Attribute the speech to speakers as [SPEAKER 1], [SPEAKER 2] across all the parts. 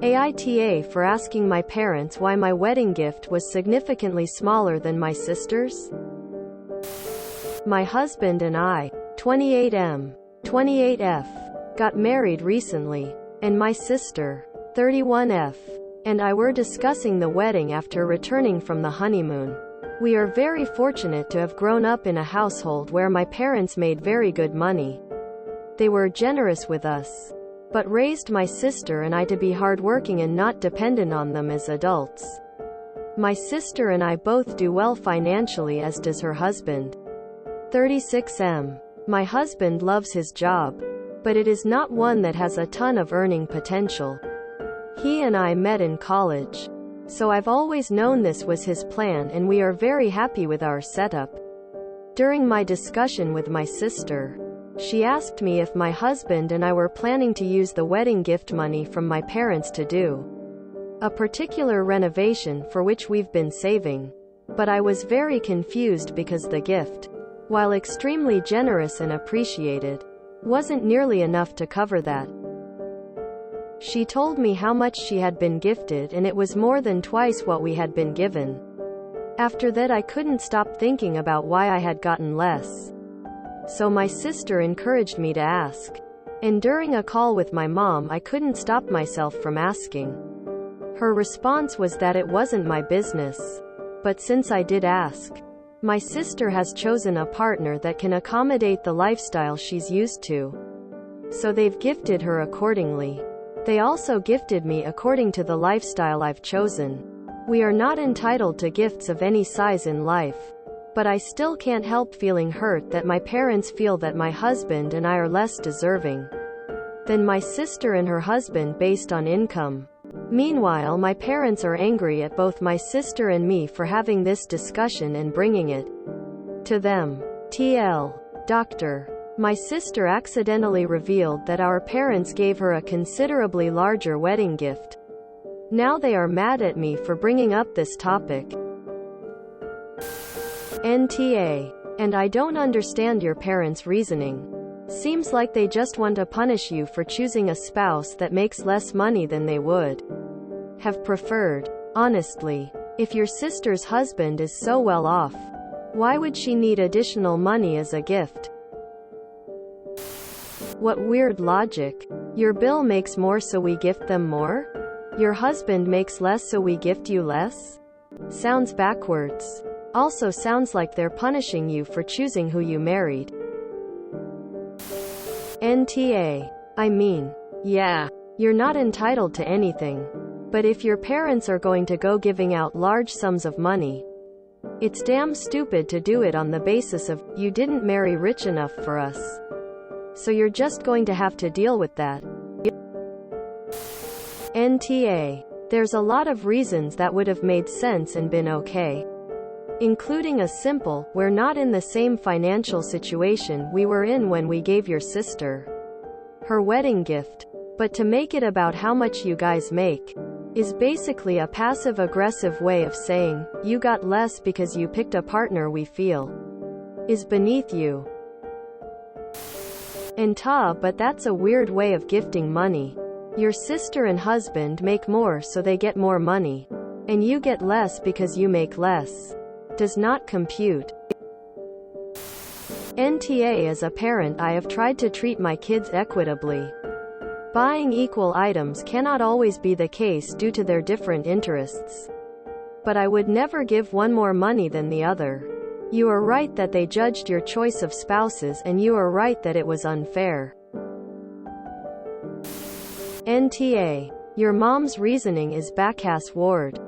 [SPEAKER 1] AITA for asking my parents why my wedding gift was significantly smaller than my sister's. My husband and I, 28M, 28F, got married recently, and my sister, 31F, and I were discussing the wedding after returning from the honeymoon. We are very fortunate to have grown up in a household where my parents made very good money. They were generous with us, but raised my sister and I to be hardworking and not dependent on them as adults. My sister and I both do well financially, as does her husband. 36M. My husband loves his job, but it is not one that has a ton of earning potential. He and I met in college, so I've always known this was his plan, and we are very happy with our setup. During my discussion with my sister, she asked me if my husband and I were planning to use the wedding gift money from my parents to do a particular renovation for which we've been saving. But I was very confused because the gift, while extremely generous and appreciated, wasn't nearly enough to cover that. She told me how much she had been gifted, and it was more than twice what we had been given. After that, I couldn't stop thinking about why I had gotten less. So my sister encouraged me to ask. And during a call with my mom, I couldn't stop myself from asking. Her response was that it wasn't my business. But since I did ask, my sister has chosen a partner that can accommodate the lifestyle she's used to. So they've gifted her accordingly. They also gifted me according to the lifestyle I've chosen. We are not entitled to gifts of any size in life, but I still can't help feeling hurt that my parents feel that my husband and I are less deserving than my sister and her husband based on income. Meanwhile, my parents are angry at both my sister and me for having this discussion and bringing it to them. TL. Doctor. My sister accidentally revealed that our parents gave her a considerably larger wedding gift. Now they are mad at me for bringing up this topic. NTA. And I don't understand your parents' reasoning. Seems like they just want to punish you for choosing a spouse that makes less money than they would have preferred. Honestly, if your sister's husband is so well off, why would she need additional money as a gift? What weird logic. Your bill makes more so we gift them more? Your husband makes less so we gift you less? Sounds backwards. Also sounds like they're punishing you for choosing who you married. NTA. I mean, yeah, you're not entitled to anything. But if your parents are going to go giving out large sums of money, it's damn stupid to do it on the basis of, you didn't marry rich enough for us, so you're just going to have to deal with that. NTA. There's a lot of reasons that would have made sense and been okay, including a simple, we're not in the same financial situation we were in when we gave your sister her wedding gift. But to make it about how much you guys make is basically a passive-aggressive way of saying, you got less because you picked a partner we feel is beneath you. But that's a weird way of gifting money. Your sister and husband make more so they get more money, and you get less because you make less. Does not compute. NTA. As a parent, I have tried to treat my kids equitably. Buying equal items cannot always be the case due to their different interests. But I would never give one more money than the other. You are right that they judged your choice of spouses, and you are right that it was unfair. NTA. Your mom's reasoning is backass ward.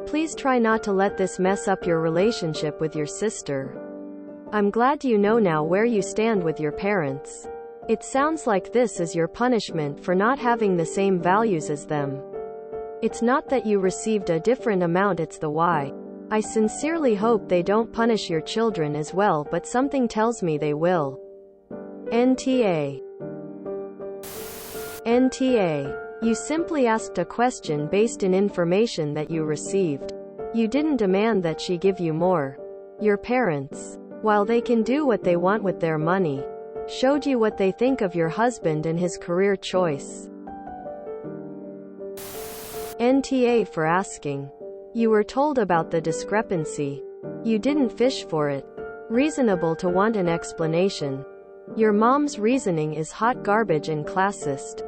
[SPEAKER 1] Please try not to let this mess up your relationship with your sister. I'm glad you know now where you stand with your parents. It sounds like this is your punishment for not having the same values as them. It's not that you received a different amount, it's the why. I sincerely hope they don't punish your children as well, but something tells me they will. NTA. NTA. You simply asked a question based in information that you received. You didn't demand that she give you more. Your parents, while they can do what they want with their money, showed you what they think of your husband and his career choice. NTA for asking. You were told about the discrepancy. You didn't fish for it. Reasonable to want an explanation. Your mom's reasoning is hot garbage and classist.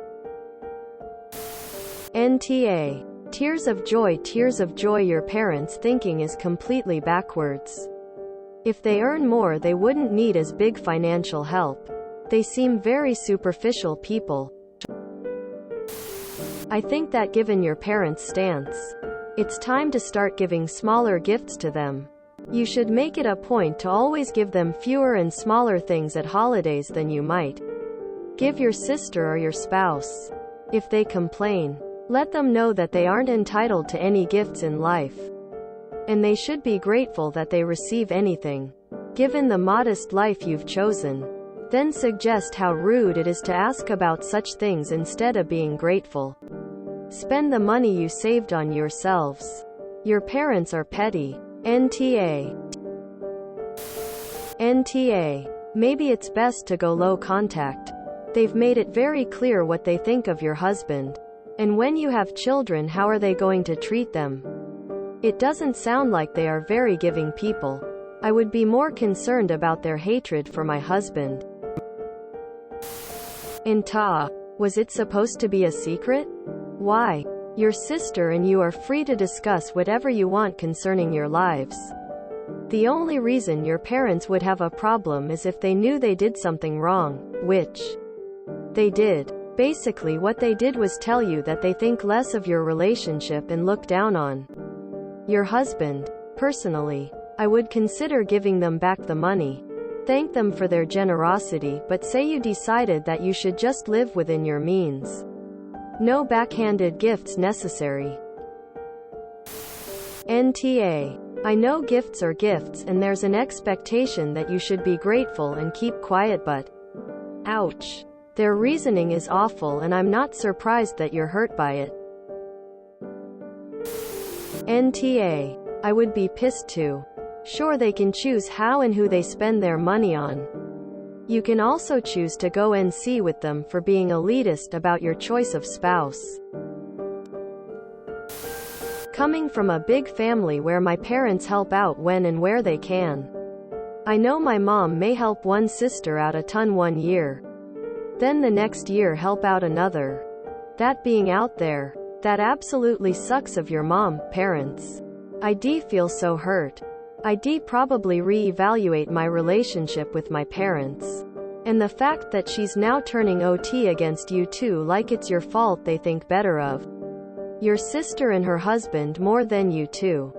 [SPEAKER 1] NTA. Tears of joy. Tears of joy. Your parents' thinking is completely backwards. If they earn more, they wouldn't need as big financial help. They seem very superficial people. I think that given your parents' stance, it's time to start giving smaller gifts to them. You should make it a point to always give them fewer and smaller things at holidays than you might give your sister or your spouse. If they complain, let them know that they aren't entitled to any gifts in life, and they should be grateful that they receive anything, given the modest life you've chosen. Then suggest how rude it is to ask about such things instead of being grateful. Spend the money you saved on yourselves. Your parents are petty. NTA. NTA. Maybe it's best to go low contact. They've made it very clear what they think of your husband. And when you have children, how are they going to treat them? It doesn't sound like they are very giving people. I would be more concerned about their hatred for my husband. AITA. Was it supposed to be a secret? Why? Your sister and you are free to discuss whatever you want concerning your lives. The only reason your parents would have a problem is if they knew they did something wrong, which they did. Basically, what they did was tell you that they think less of your relationship and look down on your husband. Personally, I would consider giving them back the money. Thank them for their generosity, but say you decided that you should just live within your means. No backhanded gifts necessary. NTA. I know gifts are gifts and there's an expectation that you should be grateful and keep quiet, but ouch. Their reasoning is awful and I'm not surprised that you're hurt by it. NTA. I would be pissed too. Sure, they can choose how and who they spend their money on. You can also choose to go NC with them for being elitist about your choice of spouse. Coming from a big family where my parents help out when and where they can. I know my mom may help one sister out a ton one year, then the next year help out another. That being out there, that absolutely sucks of your mom, parents. I feel so hurt. I probably re-evaluate my relationship with my parents. And the fact that she's now turning OT against you too, like it's your fault they think better of your sister and her husband more than you too.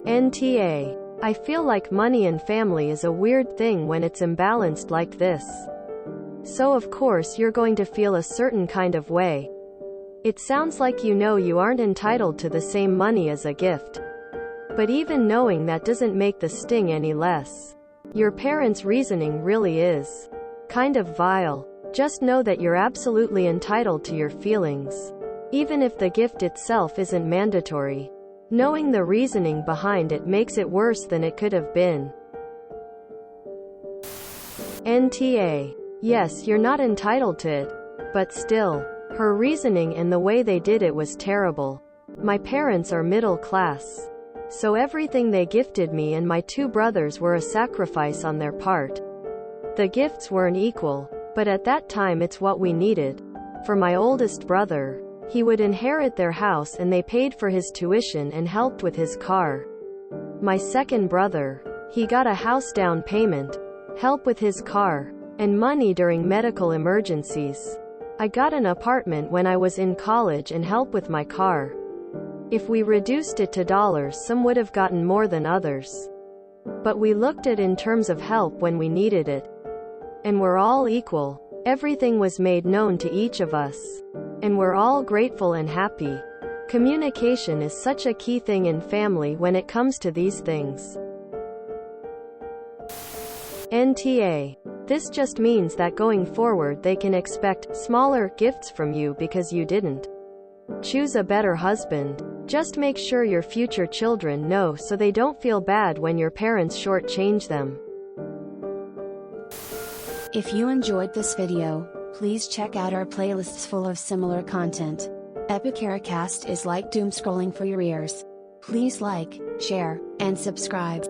[SPEAKER 1] NTA. I feel like money and family is a weird thing when it's imbalanced like this. So of course you're going to feel a certain kind of way. It sounds like you know you aren't entitled to the same money as a gift. But even knowing that doesn't make the sting any less. Your parents' reasoning really is kind of vile. Just know that you're absolutely entitled to your feelings, even if the gift itself isn't mandatory. Knowing the reasoning behind it makes it worse than it could have been. NTA. Yes, you're not entitled to it. But still, her reasoning and the way they did it was terrible. My parents are middle class. So everything they gifted me and my two brothers were a sacrifice on their part. The gifts weren't equal, but at that time it's what we needed. For my oldest brother, he would inherit their house and they paid for his tuition and helped with his car. My second brother, he got a house down payment, help with his car, and money during medical emergencies. I got an apartment when I was in college and help with my car. If we reduced it to dollars, some would have gotten more than others. But we looked at in terms of help when we needed it. And we're all equal. Everything was made known to each of us. And we're all grateful and happy. Communication is such a key thing in family when it comes to these things. NTA. This just means that going forward they can expect smaller gifts from you because you didn't choose a better husband. Just make sure your future children know so they don't feel bad when your parents shortchange them.
[SPEAKER 2] If you enjoyed this video, please check out our playlists full of similar content. AmITheAsshole is like doom scrolling for your ears. Please like, share, and subscribe.